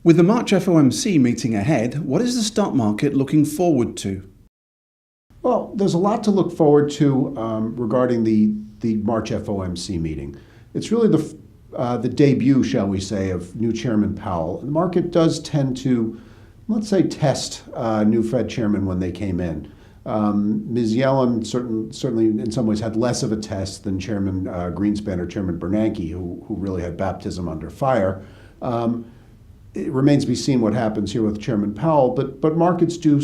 With the March FOMC meeting ahead, what is the stock market looking forward to? Well, there's a lot to look forward to regarding the March FOMC meeting. It's really the debut, shall we say, of new Chairman Powell. The market does tend to, let's say, test new Fed chairman when they came in. Ms. Yellen certainly in some ways had less of a test than Chairman Greenspan or Chairman Bernanke, who really had baptism under fire. It remains to be seen what happens here with Chairman Powell, but markets do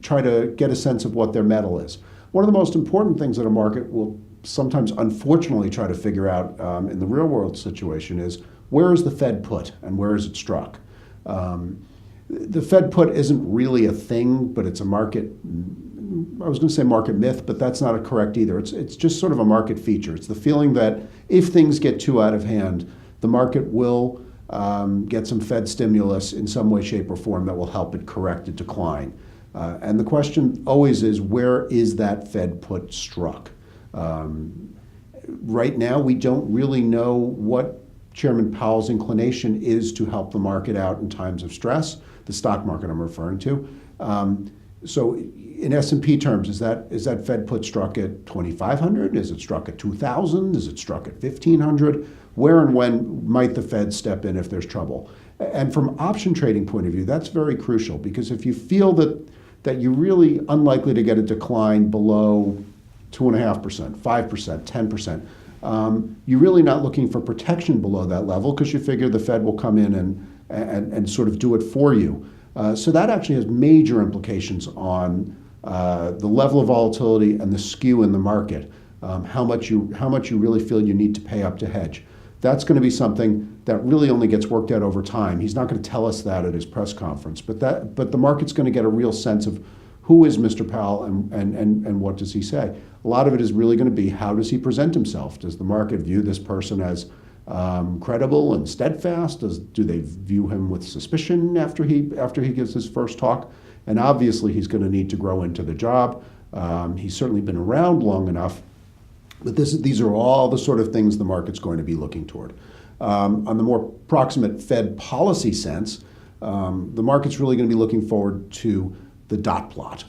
try to get a sense of what their mettle is. One of the most important things that a market will sometimes unfortunately try to figure out in the real world situation is, where is the Fed put and where is it struck? The Fed put isn't really a thing, but it's a market, I was going to say market myth, but that's not correct either. It's just sort of a market feature. It's the feeling that if things get too out of hand, the market will get some Fed stimulus in some way, shape, or form that will help it correct a decline. And the question always is, where is that Fed put struck? Right now, we don't really know what Chairman Powell's inclination is to help the market out in times of stress, the stock market I'm referring to. So in S&P terms, is that Fed put struck at 2,500? Is it struck at 2,000? Is it struck at 1,500? Where and when might the Fed step in if there's trouble? And from option trading point of view, that's very crucial, because if you feel that you're really unlikely to get a decline below 2.5%, 5%, 10%, you're really not looking for protection below that level, because you figure the Fed will come in and sort of do it for you. So that actually has major implications on the level of volatility and the skew in the market, how much you really feel you need to pay up to hedge. That's going to be something that really only gets worked out over time. He's not going to tell us that at his press conference, but the market's going to get a real sense of who is Mr. Powell and what does he say. A lot of it is really going to be, how does he present himself? Does the market view this person as credible and steadfast? Do they view him with suspicion after he gives his first talk? And obviously, he's going to need to grow into the job. He's certainly been around long enough. But these are all the sort of things the market's going to be looking toward. On the more proximate Fed policy sense, the market's really going to be looking forward to the dot plot,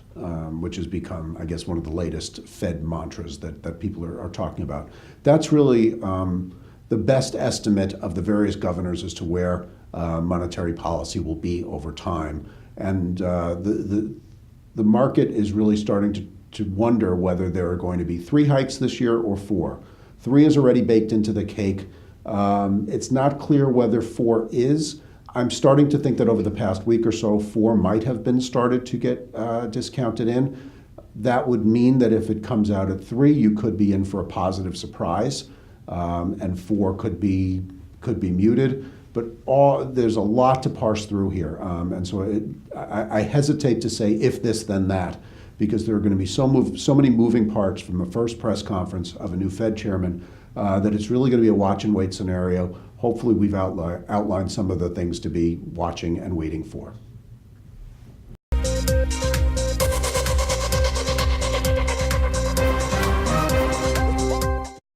which has become, I guess, one of the latest Fed mantras that people are talking about. That's really the best estimate of the various governors as to where monetary policy will be over time. And the market is really starting to wonder whether there are going to be 3 hikes this year or 4. 3 is already baked into the cake. It's not clear whether 4 is. I'm starting to think that over the past week or so, 4 might have been started to get discounted in. That would mean that if it comes out at 3, you could be in for a positive surprise, and 4 could be muted. But there's a lot to parse through here, and so I hesitate to say if this then that, because there are going to be so many moving parts from the first press conference of a new Fed chairman that it's really going to be a watch and wait scenario. Hopefully we've outlined some of the things to be watching and waiting for.